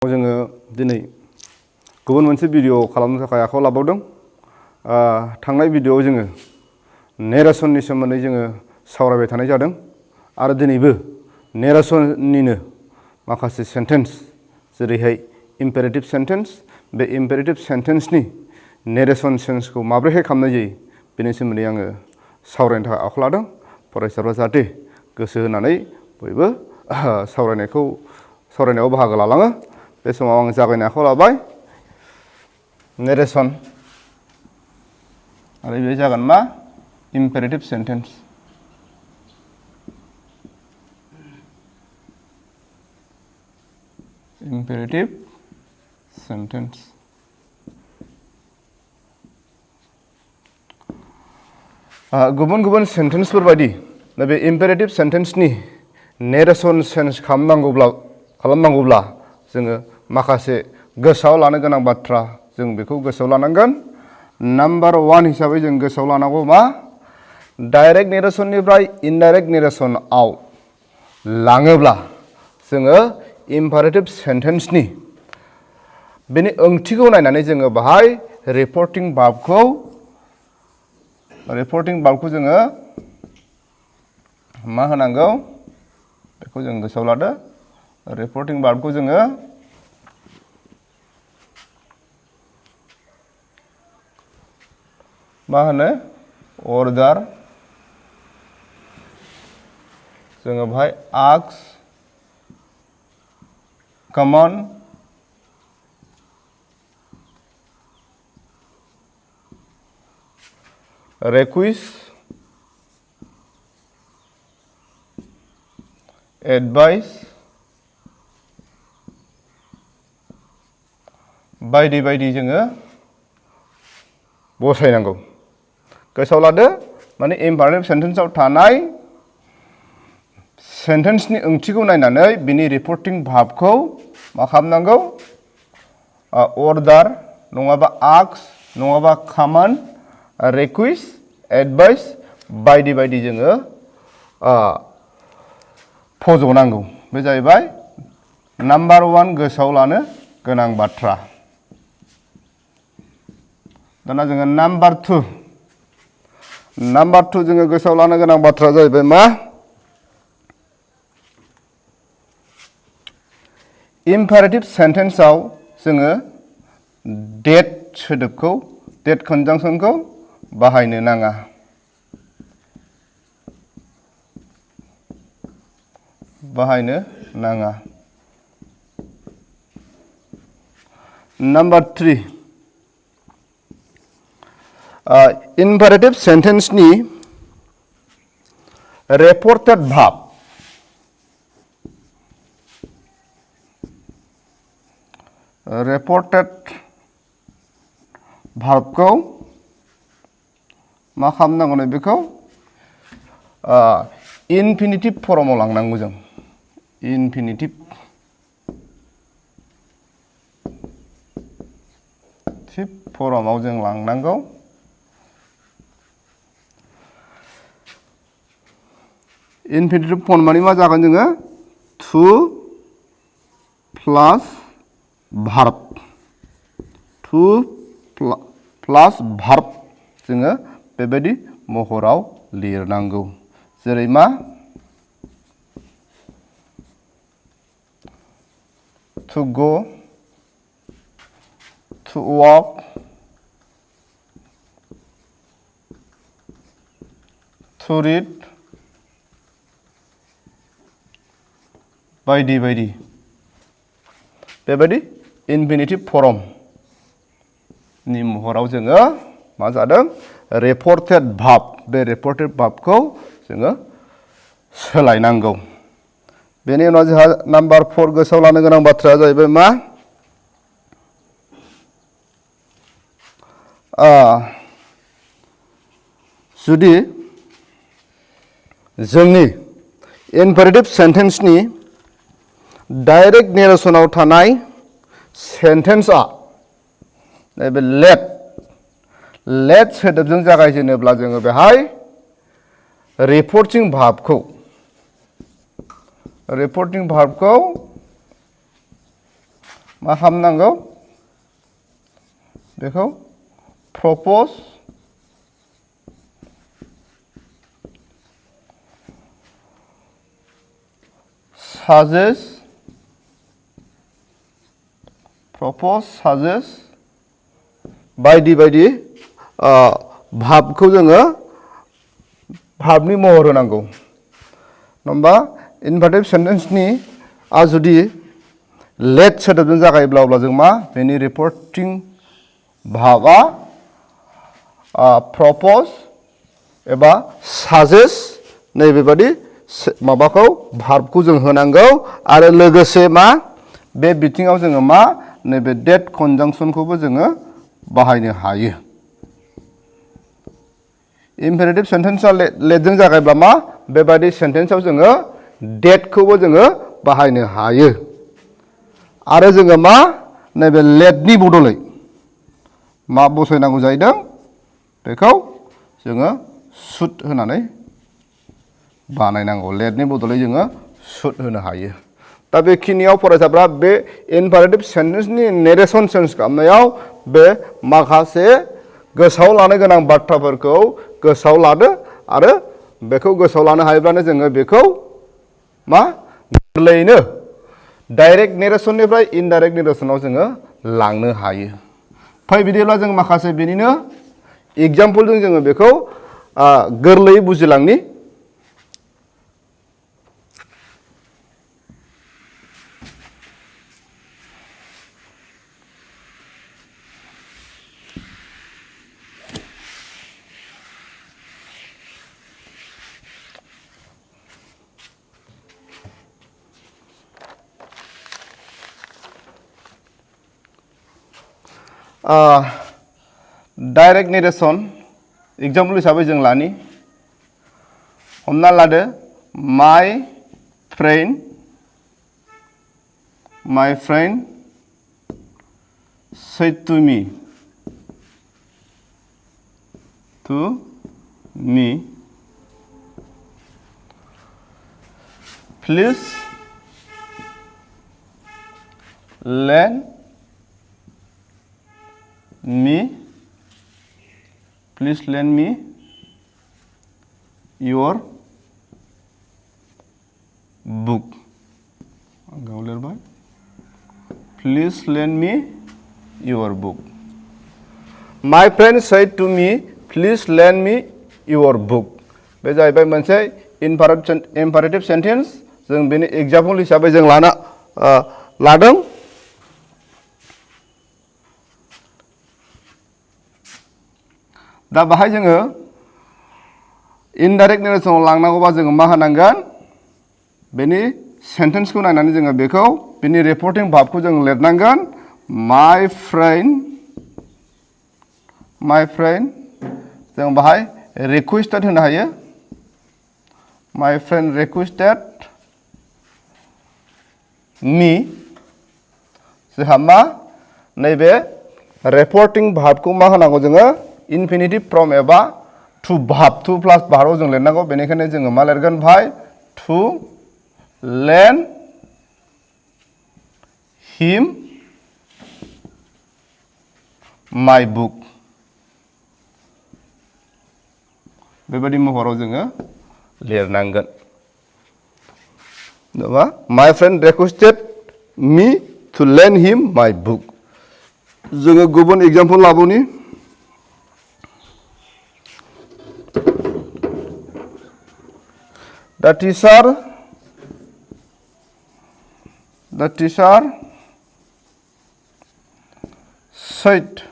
जोङो दिनै गुबुन मोनसे भिडिअ खालामनो थाखाय आखायाव लाबावदों। थांनाय भिडिअआव जोङो नेरेसननि सोमोन्दै जोङो सावरायबाय थानाय जादों आरो दिनैबो नेरेसननिनो माखासे सेन्टेन्स जेरैहाय इम्पेरेटिभ सेन्टेन्स बे इम्पेरेटिभ सेन्टेन्सनि नेरेसन सेन्सखौ माब्रैहाय खालामनाय जायो बेनि सोमोन्दै आङो सावरायनो थाखाय आखायाव लादों। फरायसाफ्रा जाहाथे गोसो होनानै बयबो सावरायनायाव बाहागो लालाङो। बे समाव आं जागायनो आखायाव लाबाय। नेरेसन आरो बे जागोन मा इम्पेरेटिभ सेन्टेन्स। इम्पेरेटिभ सेन्टेन्स गुबुन गुबुन सेन्टेन्सफोर बायदि नैबे इम्पेरेटिभ सेन्टेन्सनि नेरेसन सेन्स खालामनांगौब्ला जोङो माखासे गोसोआव लानो गोनां बाथ्रा जों बेखौ गोसोआव लानांगोन। नाम्बार 1 हिसाबै जों गोसोआव लानांगौ मा डाइरेक्ट नेरेसननिफ्राय इनडाइरेक्ट नेरेसनआव लाङोब्ला जोङो इम्पेरेटिभ सेन्टेन्सनि बेनि ओंथिखौ नायनानै जोङो बाहाय रिपर्टिं भार्बखौ जोङो मा होनांगौ बेखौ जों गोसोआव लादो। रिपर्टिं भार्बखौ जोङो मा होनो अर्डार जोङो बाहाय आस्क, कमान्ड, रिक्वेस्ट, एडभाइस बायदि बायदि जोङो बसायनांगौ। गोसोआव लादो माने इम्पेरेटिभ सेन्टेन्सआव थानाय सेन्टेन्सनि ओंथिखौ नायनानै बिनि रिपर्टिं भार्बखौ मा खालामनांगौ अर्डार नङाबा आस्क नङाबा कमान्ड, रिक्वेस्ट, एडभाइस बायदि बायदि जोङो फज'नांगौ। बे जाहैबाय नाम्बार 1 गोसोआव लानो गोनां बाथ्रा। दाना जोङो नाम्बार 2 जोङो गोसोआव लानो गोनां बाथ्राया जाहैबाय मा इम्पेरेटिभ सेन्टेन्सआव जोङो डेट सोदोबखौ डेट कनजांसनखौ बाहायनो नाङा। नाम्बार 3 इम्पेरेटिभ सेन्टेन्सनि रिपर्टेड भार्ब भार्बखौ मा खालामनांगौ नै बेखौ इनफिनिटिभ फर्मआव लांनांगौ जों। इनफिनिटिभ फर्मआव जों लांनांगौ। इनफिनिटिभ फर्म माने मा जागोन जोङो टु प्लास भार्ब जोङो बेबायदि महराव लिरनांगौ। जेरै मा to go, to walk, to read बायदि बायदि बेबायदि इनफिनिटिभ फर्मनि महराव जोङो मा जादों रिपर्टेड भार्ब बे रिपर्टेड भार्बखौ जोङो सोलायनांगौ। बेनि उनाव जोंहा नाम्बार 4 गोसोआव लानो गोनां बाथ्राया जाहैबाय मा जुदि जोंनि इम्पेरेटिभ सेन्टेन्सनि डाइरेक्ट नेरेसनाव थानाय सेन्टेन्सआ नैबे लेट सोदोबजों जागायजेनोब्ला जोङो बेहाय रिपर्टिं भार्बखौ मा खालामनांगौ बेखौ propose suggest बायदि बायदि भाबखौ जोङो भाबनि महर होनांगौ नङा इनभार्टेड सेन्टेन्सनि जुदि लेट सोदोबजों जागायोब्ला अब्ला जों मा बेनि रिपर्टिं भाबा प्रप'ज एबा साजेस्ट नैबेबादि माबाखौ भार्बखौ जों होनांगौ आरो लोगोसे मा बे बिथिङाव जोङो मा नैबे डेट कनजांसनखौबो जोङो बाहायनो हायो इम्पेरेटिभ सेन्टेन्सआ लेटजों जागायब्ला मा बेबादि सेन्टेन्सआव जोङो डेटखौबो जोङो बाहायनो हायो आरो जोङो मा नैबे लेटनि बदलै मा बसायनांगौ जाहैदों बेखौ जोङो शुड होनानै बानायनांगौ लेटनि बदलै जोङो शुड होनो हायो दा बेखिनियाव फरायसाफ्रा बे इम्पेरेटिभ सेन्टेन्सनि नेरेसन सेन्स खालामनायाव बे माखासे गोसोआव लानो गोनां बाथ्राफोरखौ गोसोआव लादो आरो बेखौ गोसोआव लानो हायोब्लानो जोङो बेखौ मा गोरलैयैनो डाइरेक्ट नेरेसननिफ्राय इनडाइरेक्ट नेरेसनाव जोङो लांनो हायो फै बिदिब्ला जों माखासे बेनिनो एग्जाम्पलजों जोङो बेखौ गोरलैयै बुजिलांनि डाइरेक्ट नेरेसन एग्जाम्पल हिसाबै जों लानि हमना लादो my friend said to me please lend me your book. Please lend me your book. My friend said to me, please lend me your book. बे जाहैबाय मोनसे इम्पेरेटिभ सेन्टेन्स जों बेनि एग्जाम्पल हिसाबै जों लादों दा बाहाय जोङो इनडाइरेक्ट नेरेसनाव लांनांगौबा जोङो मा होनांगोन बेनि सेन्टेन्सखौ नायनानै जोङो बेखौ बेनि रिपर्टिं भाबखौ जों लिरनांगोन माय फ्रेन्ड जों बाहाय रिक्वेस्टेड होनो हायो माय फ्रेन्ड रिक्वेस्टेड मी जोंहा मा नैबे रिपर्टिं भाबखौ मा होनांगौ जोङो इनफिनिटिभ फर्म एबा टु भाब टु प्लास भार्बआव जों लिरनांगौ बेनिखायनो जोङो मा लिरगोन भाई to lend him my book बेबायदि महराव जोङो लिरनांगोन नङा my friend requested me to lend him my book जोङो गुबुन एग्जाम्पल लाबावनि The teacher said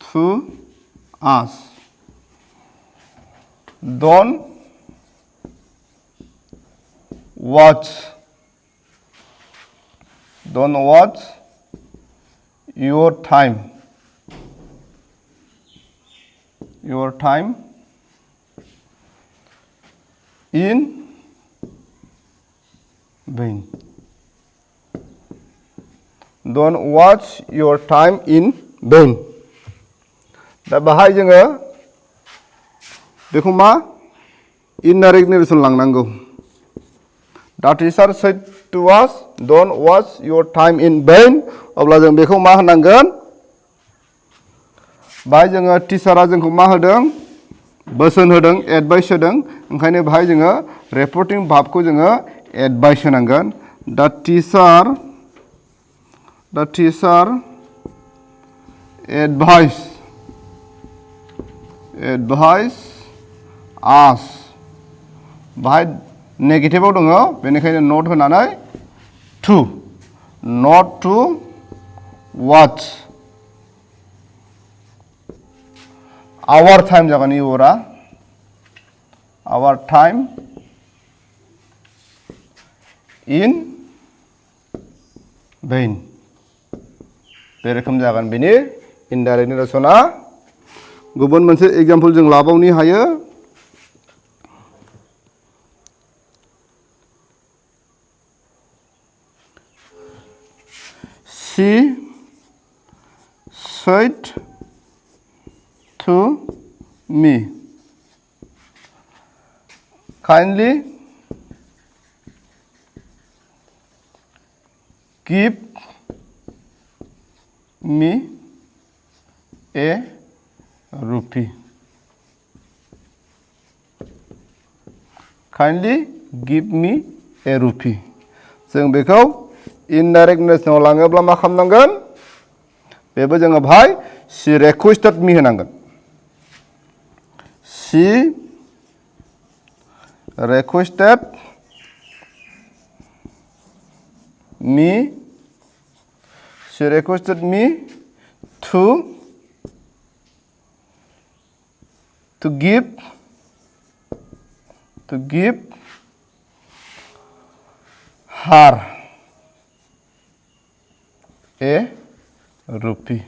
to us, don't watch your time in vain. Don't watch your time in vain. दा बाहाय जोङो बेखौ मा इनडाइरेक्ट नेरेसन लांनांगौ दा teacher said to us, don't waste your time in vain. अब्ला जों बेखौ मा होनांगोन? बाहाय जोङो टिचारा जोंखौ मा होदों? बोसोन होदों, एडभाइस होदों। ओंखायनो बाहाय जोङो रिपर्टिं भार्बखौ जोङो एडभाइस होनांगोन। The teacher advice us। बाहाय नेगेटिभाव दङ, बेनिखायनो नट होनानै to, not to watch our time जागोन इउरा, our time in vain। बे रोखोम जागोन बेनि इनडाइरेक्ट नेरेसना। गुबुन मोनसे एग्जाम्पल जों लाबावनो हायो। She said to me, kindly give me a rupee। Kindly give me a rupee। जों बेखौ इनडाइरेक्ट नेरेसनाव लाङोब्ला मा खालामनांगोन? बेबो जोङो बाहाय she requested me होनांगोन। She requested me to give her a rupee।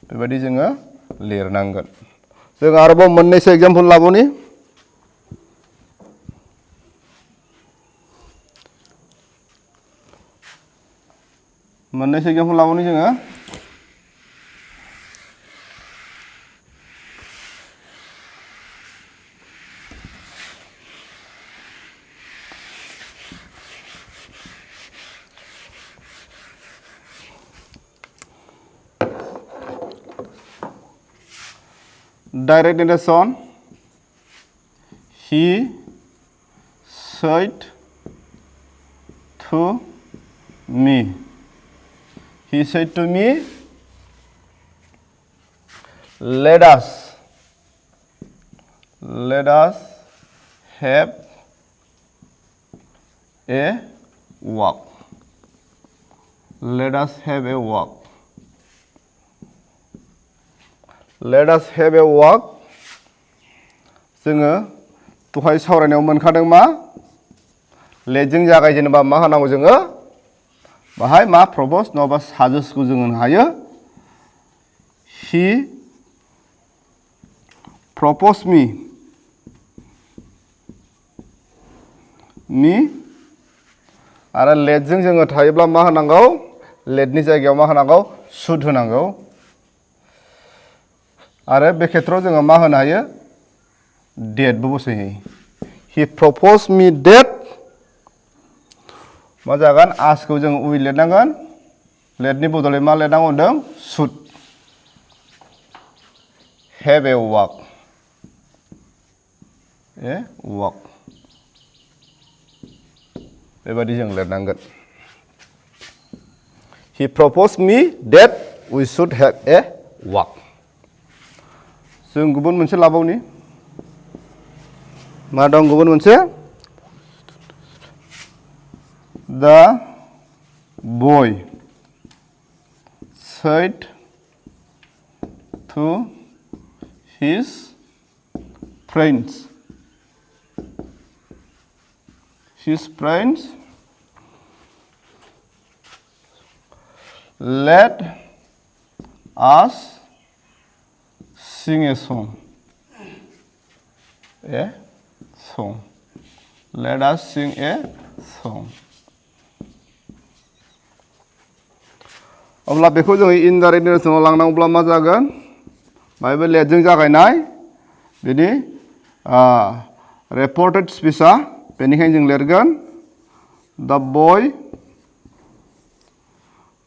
बेबायदि जोङो लिरनांगोन। जों आरोबाव मोननैसो एग्जाम्पल लाबावनि। जोङो direct narration. He said to me, let us have a walk। Let us have a walk। Let us have a walk। जोङो दहाय सावरायनायाव मोनखादों मा? लेटजों जागायजेनोबा मा होनांगौ जोङो? बाहाय मा प्रप'ज नङाबा साजेस्टखौ जों होनो हायो। He proposed me आरो लेटजों जोङो थायोब्ला मा होनांगौ? लेटनि जायगायाव मा होनांगौ? should होनांगौ। आरो बे खेत्रआव जोङो मा होनो हायो? डेटबो बसायनो हायो। He proposed me that मा जागोन? आसखौ जों उइ लिरनांगोन। लेटनि बदलै मा लिरनांगौ होनदों? should have a walk। बेबायदि जों लिरनांगोन। He proposed me that we should have a walk। जों गुबुन मोनसे लाबावनि। मा दं गुबुन मोनसे? The boy said to his friends, let us sing a song। Let us sing a song। अब्ला बेखौ जोङो इनडाइरेक्ट नेरेसनाव लांनांगौब्ला मा जागोन? बाहायबो लेटजों जागायनाय बिदि रिपर्टेड स्पिचआ, बेनिखायनो जों लिरगोन दा बय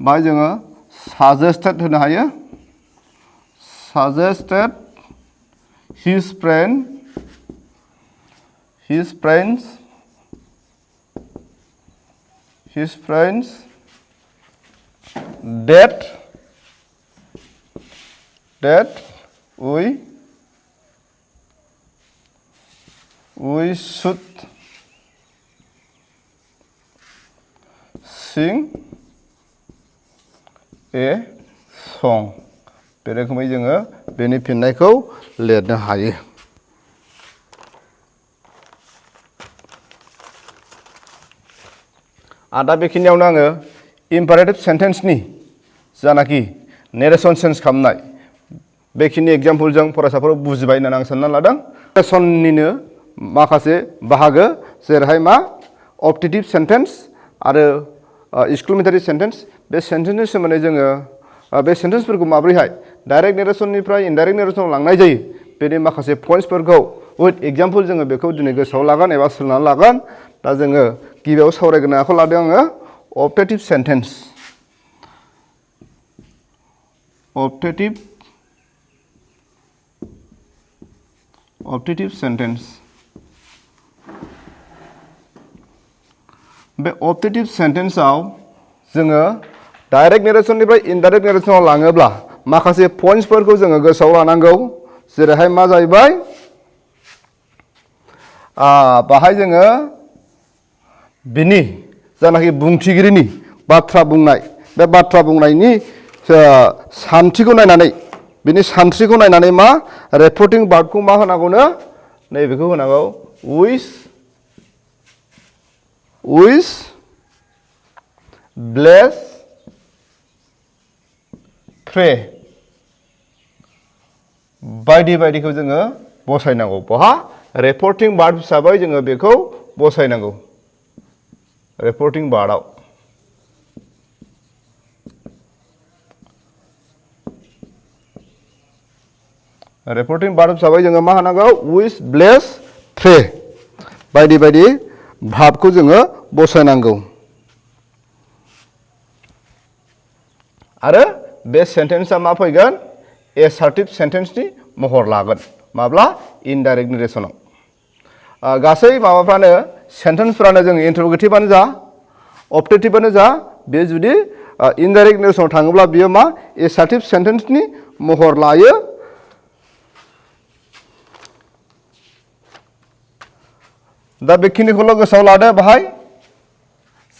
बाहाय जोङो साजेस्टेड होनो हायो साजेस्टेड his friends that we should sing a song बे रोखोमै जोङो बेनि फिननायखौ लिरनो हायो दा बेखिनियावनो आङो इम्पारेटिभ सेन्टेन्सनि जानाखि नेरेसन सेन्स खालामनाय बेखिनि एग्जाम्पलजों फरायसाफोरा बुजिबाय होननानै आं सानना लादों नेरेसननिनो माखासे बाहागो जेरैहाय मा अबजेक्टिभ सेन्टेन्स आरो एक्सक्लेमेटरि सेन्टेन्स बे सेन्टेन्सनि सोमोन्दै जोङो बे सेन्टेन्सफोरखौ माबोरैहाय डाइरेक्ट नेरेसननिफ्राय इनडाइरेक्ट नेरेसनाव लांनाय जायो बेनि माखासे पइन्ट्सफोरखौ उइथ एग्जाम्पल जोङो बेखौ दिनै गोसोआव लागोन एबा सोलोंनानै लागोन दा जोङो गिबियाव सावरायग्रोनो आखायाव लादों आङो अबजेक्टिभ सेन्टेन्स बे अबजेक्टिभ सेन्टेन्सआव जोङो डाइरेक्ट नेरेसननिफ्राय इनडाइरेक्ट नेरेसनाव लाङोब्ला माखासे पइन्ट्सफोरखौ जोङो गोसोआव लानांगौ जेरैहाय मा जाहैबाय बाहाय जोङो बिनि जानाखि बुंथिगिरिनि बाथ्रा बुंनाय बे बाथ्रा बुंनायनि सानस्रिखौ नायनानै बिनि सानस्रिखौ नायनानै मा रिपर्टिं भार्बखौ मा होनांगौनो नैबेखौ होनांगौ उइस ब्लेस प्रे बायदि बायदिखौ जोङो बसायनांगौ बहा रिपर्टिं भार्ब हिसाबै जोङो बेखौ बसायनांगौ रिपर्टिं भार्बआव रिपर्टिं भार्ब हिसाबै जोङो मा होनांगौ उइस ब्लेस प्रे बायदि बायदि भार्बखौ जोङो बसायनांगौ आरो बे सेन्टेन्सआ मा फैगोन एसार्टिभ सेन्टेन्सनि महर लागोन माब्ला इनडाइरेक्ट नेरेसनाव गासै माबाफ्रानो सेन्टेन्सफ्रानो जों इन्टारोगेटिभआनो जा अबजेक्टिभआनो जा बे जुदि इनडाइरेक्ट नेरेसनाव थाङोब्ला बियो मा एसार्टिभ सेन्टेन्सनि महर लायो दा बेखिनिखौल' गोसोआव लादो बाहाय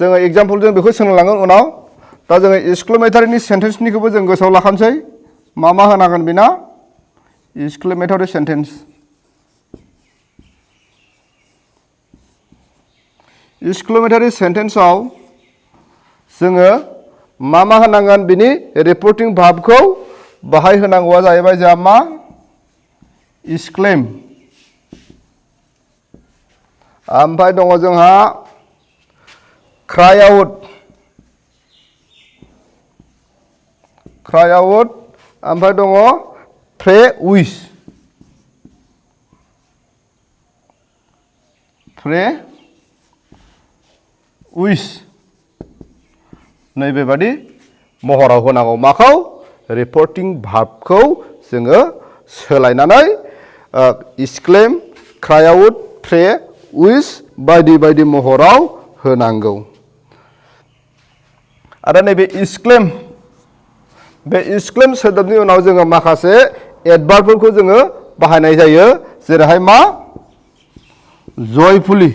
जोङो एग्जाम्पलजों बेखौ सोलोंलांगोन उनाव दा जोङो एक्सक्लेमेटरिनि सेन्टेन्सनिखौबो जों गोसोआव लाखानोसै मा होनांगोन बेना एक्सक्लेमेटरि सेन्टेन्स एक्सक्लेमेटरि सेन्टेन्सआव जोङो मा होनांगोन बिनि रिपर्टिं भार्बखौ बाहाय होनांगौआ जाहैबाय जोंहा मा एक्सक्लेम ओमफ्राय दङ जोंहा क्राइ आउट ओमफ्राय दङ प्रे उइस नैबेबादि महराव होनांगौ माखौ रिपर्टिं भार्बखौ जोङो सोलायनानै एक्सक्लेम क्राइ आउट प्रे उइस बायदि बायदि महराव होनांगौ आरो नैबे बे एक्सक्लेम सोदोबनि उनाव जोङो माखासे एडभार्बफोरखौ जोङो बाहायनाय जायो जेरैहाय मा जयफुलि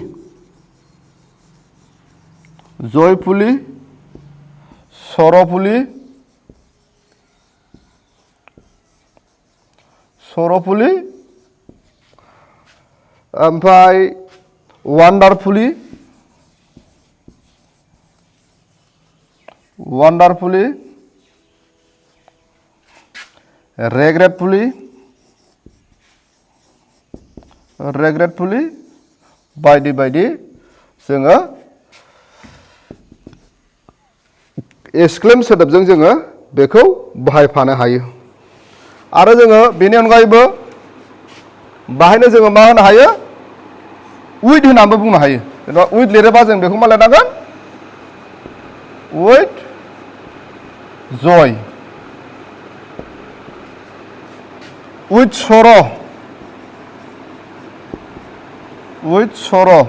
सरफुलि ओमफ्राय वान्डारफुलि रेग्रेटफुलि बायदि बायदि जोङो एक्सक्लेम सोदोबजों जोङो बेखौ बाहायफानो हायो आरो जोङो बेनि अनगायैबो बाहायनो जोङो मा होनो हायो उइथ होनानैबो बुंनो हायो जेनेबा उइथ लिरोबा जों बेखौ मा लिरनांगोन with joy, with sorrow, with sorrow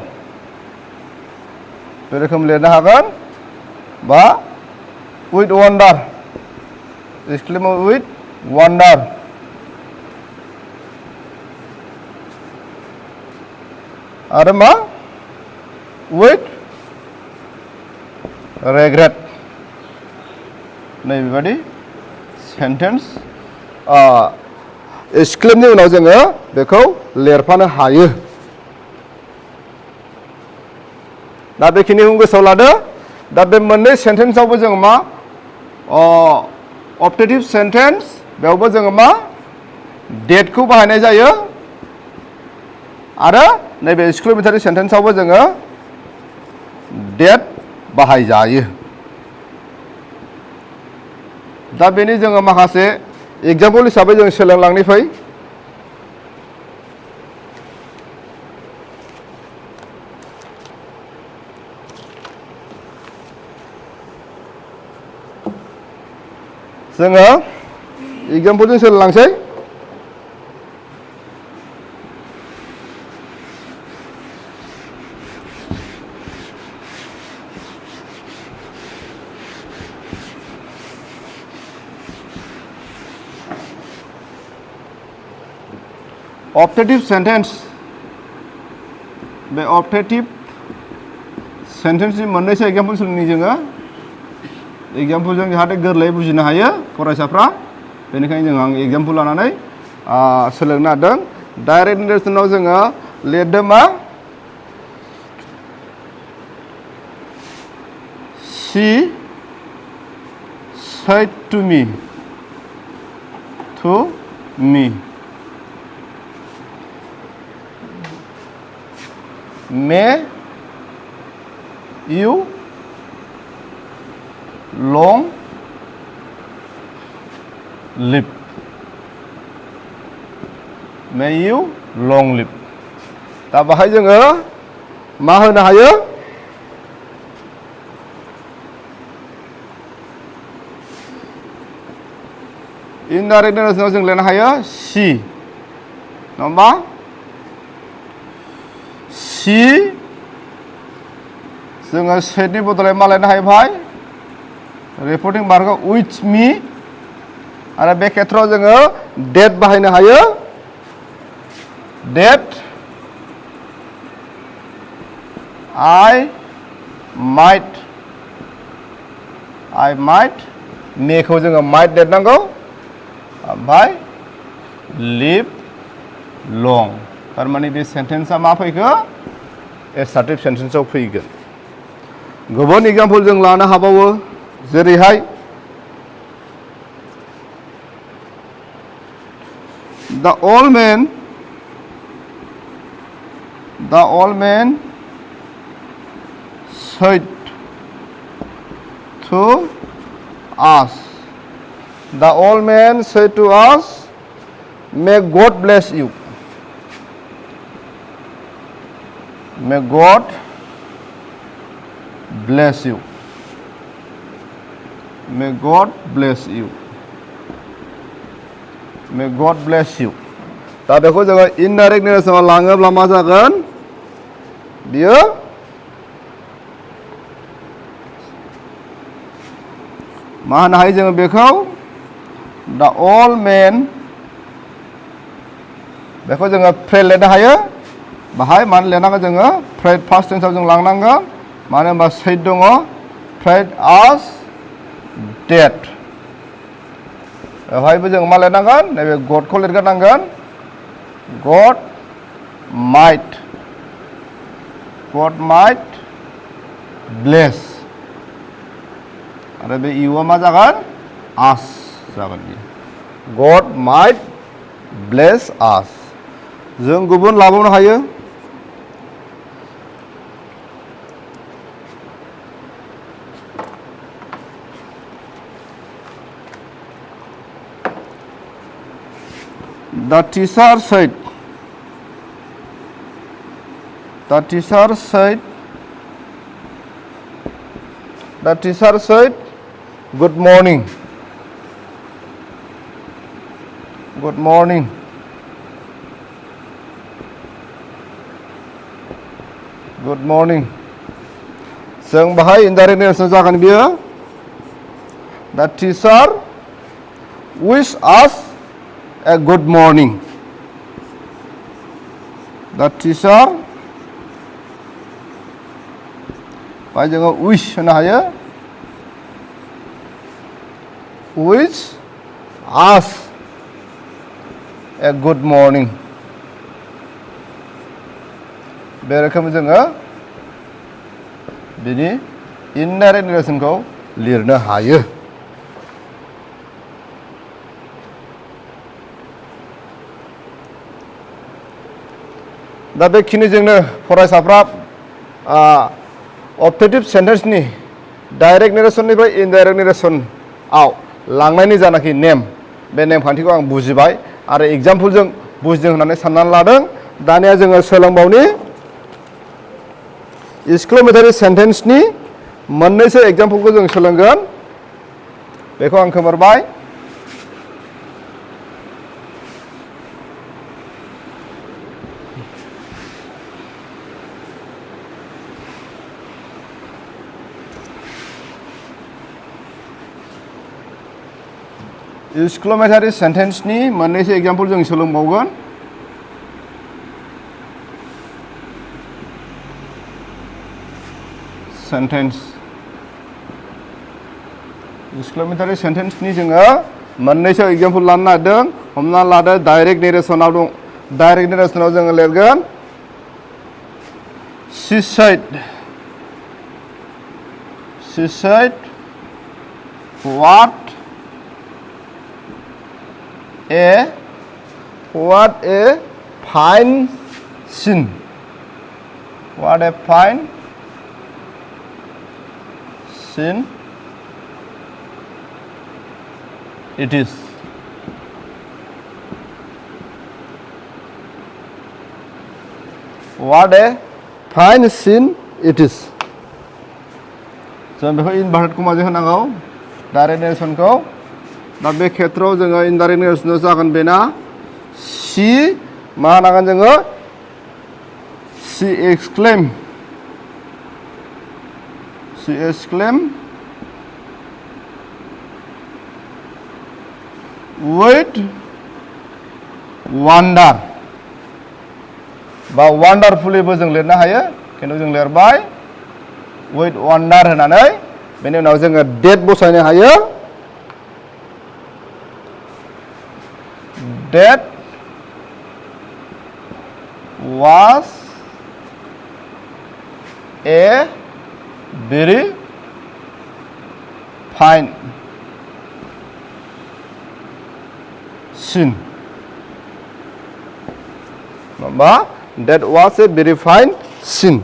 बे रोखोम लिरनो हागोन बा with wonder exclaim with wonder आरो मा with regret नैबेबादि सेन्टेन्स exclaimनि उनाव जोङो बेखौ लिरफानो हायो दा बेखिनिखौ गोसोआव लादो दा बे मोननै सेन्टेन्सआवबो जोङो मा ऑप्टेटिव सेन्टेन्स बेयावबो जोङो मा डेटखौ बाहायनाय जायो आरो नैबे एक्सक्लेमेटरि सेन्टेन्सआवबो जोङो डेट बाहायजायो दा बेनि जोङो माखासे एग्जाम्पल हिसाबै जों सोलोंलांनि फै जोङो एग्जाम्पलजों सोलोंलांसै ऑप्टेटिव सेन्टेन्स बे ऑप्टेटिव सेन्टेन्सनि मोननैसो एग्जाम्पल सोलोंनि जोङो एग्जाम्पलजों जाहाथे गोरलैयै बुजिनो हायो फरायसाफ्रा बेनिखायनो आं एग्जाम्पल लानानै सोलोंनो नागिरदों डाइरेक्ट नेरेसनाव जोङो लिरदों मा she said to me may you long live may you long live दा बाहाय जोङो मा होनो हायो इनडाइरेक्ट नेरेसनाव जों लिरनो हायो she नङा होमबा she जोङो सेटनि बदलै मा लिरनो हायो भाई रिपर्टिं मार्कआव with me आरो बे खेत्रआव जोङो डेट बाहायनो हायो डेट I might मेखौ जोङो might लिरनांगौ ओमफ्राय live long थारमाने बे सेन्टेन्सआ मा फैखो एसार्टिव सेन्टेन्सआव फैगोन गुबुन एग्जाम्पल जों लानो हाबावो जेरैहाय the old man said to us the old man said to us may God bless you may God bless you may God bless you may God bless you दा बेखौ जोङो इनडाइरेक्ट नेरेसनाव लाङोब्ला मा जागोन बियो मा होनो हायो जोङो बेखौ दा अल मेन बेखौ जोङो प्रे लिरनो हायो बाहाय मानो लिरनांगोन जोङो प्रे फार्स्ट टेन्सआव जों लांनांगोन मानो होनबा सैद दङ प्रेड आस डेट बेवहायबो जों मा लिरनांगोन नैबे गडखौ लिरग्रोनांगोन God might bless आरो बे इउआ मा जागोन आस जागोन बियो God might bless us जों गुबुन लाबावनो हायो The teacher said The teacher said, "Good morning." Good morning. Good morning. जों बाहाय इनडाइरेक्ट नेरेसन जागोन बियो. The teacher wish us a good morning. The teacher बाहाय जोङो wish होनो हायो. Wish us a good morning. बे रोखोमै जोङो बिनि इनडाइरेक्ट नेरेसनखौ लिरनो हायो. दा बेखिनिजोंनो फरायसाफ्रा अबजेक्टिभ सेन्टेन्सनि डाइरेक्ट नेरेसननिफ्राय इनडाइरेक्ट नेरेसनआव लांनायनि जानाखि नेम बे नेमखान्थिखौ आं बुजिबाय आरो एग्जाम्पलजों बुजिदों होननानै साननानै लादों. दानिया जोङो सोलोंबावनि एक्सक्लेमेटरि सेन्टेन्सनि मोननैसो एग्जाम्पलखौ जों सोलोंगोन. बेखौ आं खोमोरबाय. एक्सक्लेमेटरि सेन्टेन्सनि मोननैसो एग्जाम्पल जों सोलोंबावगोन. सेन्टेन्स एक्सक्लेमेटरि सेन्टेन्सनि जोङो मोननैसो एग्जाम्पल लानो नागिरदों. हमना लादो डाइरेक्ट नेरेसनाव दं. डाइरेक्ट नेरेसनाव जोङो लिरगोन she said what a fine scene. What a fine scene it is. What a fine scene it is. जों बेखौ इनभार्टेड कमाजों होनांगौ डाइरेक्ट नेरेसनखौ. दा बे खेथ्रआव जोङो इनडाइरेक्ट नेरेसनाव जागोन बेना सी मा होनांगोन जोङो सी exclaim with wonder बा wonderfullyबो जों लिरनो हायो. खिन्थु जों लिरबाय with wonder होनानै बेनि उनाव जोङो डेट बसायनो हायो. That was a very fine scene. Mama, that was a very fine scene.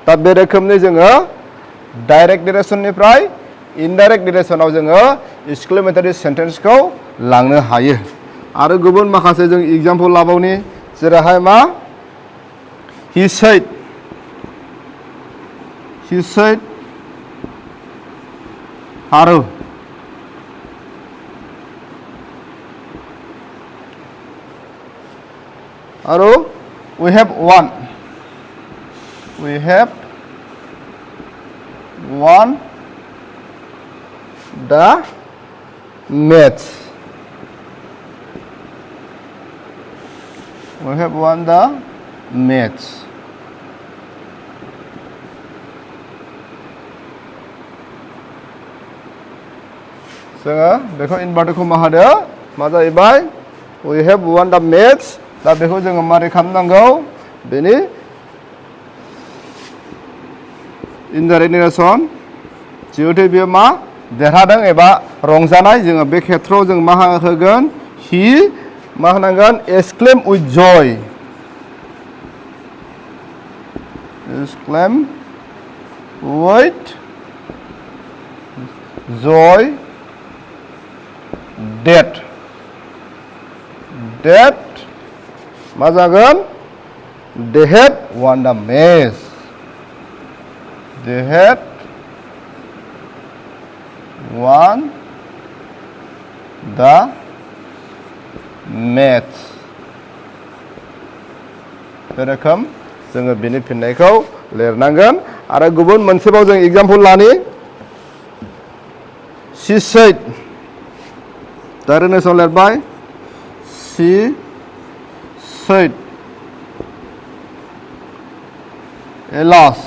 दा बे रोखोमनि जोङो डाइरेक्ट नेरेसननिफ्राय इनडाइरेक्ट नेरेसनाव जोङो एक्सक्लेमेटरि सेन्टेन्सखौ लांनो हायो. आरो गुबुन माखासे जों एग्जाम्पल लाबावनि. जेरैहाय मा he said आरो we have won the match. We have won the match. जोङो बेखौ इनभार्टेड कमा होदो. मा जाहैबाय we have won the match. दा बेखौ जोङो मारै खालामनांगौ बेनि इनडाइरेक्ट नेरेसन जिहेथु बेयो मा देरहादों एबा रंजानाय जोङो बे खेथ्रआव जों मा होगोन he मा होनांगोन exclaim with joy. Exclaim with joy that मा जागोन they had won the match. They had won the match बे रोखोम जोङो बिनि फिननायखौ लिरनांगोन आरो गुबुन मोनसेबाव जों एग्जाम्पल लानि she said डाइरेक्ट लिरबाय she said alas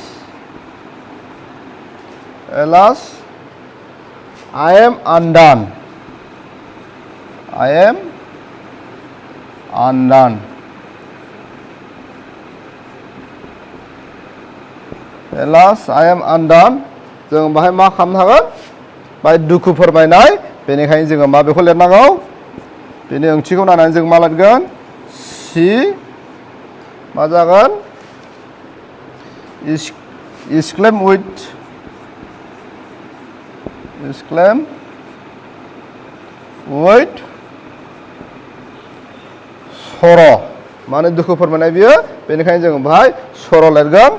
I am undone alas I am undone जों बाहाय मा खालामनो हागोन बाहाय दुखु फोरमायनाय बेनिखायनो जोङो मा बेखौ लिरनांगौ बेनि ओंथिखौ नायनानै जों मा लिरगोन she मा जागोन exclaim with sorrow माने दुखु फोरमायनाय बियो बेनिखायनो जों बाहाय sorrow लिरगोन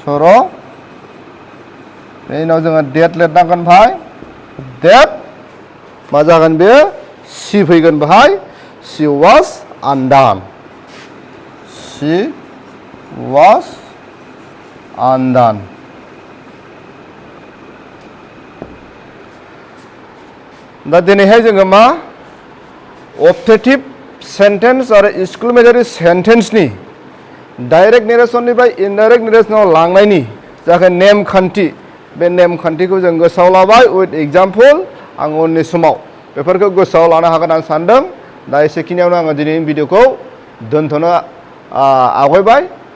sorrow बेनि उनाव जोङो डेट लिरनांगोन भाई डेट मा जागोन बे सी फैगोन भाई she was undone दा दिनैहाय जोङो मा अबजेक्टिभ सेन्टेन्स आरो एक्सक्लेमेटरि सेन्टेन्सनि डाइरेक्ट नेरेसननिफ्राय इनडाइरेक्ट नेरेसनाव लांनायनि जाखो नेमखान्थि बे नेमखान्थिखौ जों गोसोआव लाबाय उइथ एग्जाम्पल आं उननि समाव बेफोरखौ गोसोआव लानो हागोन आं सानदों दा एसेखिनियावनो आङो दिनैनि भिडिअखौ दोनथ'नो आवगायबाय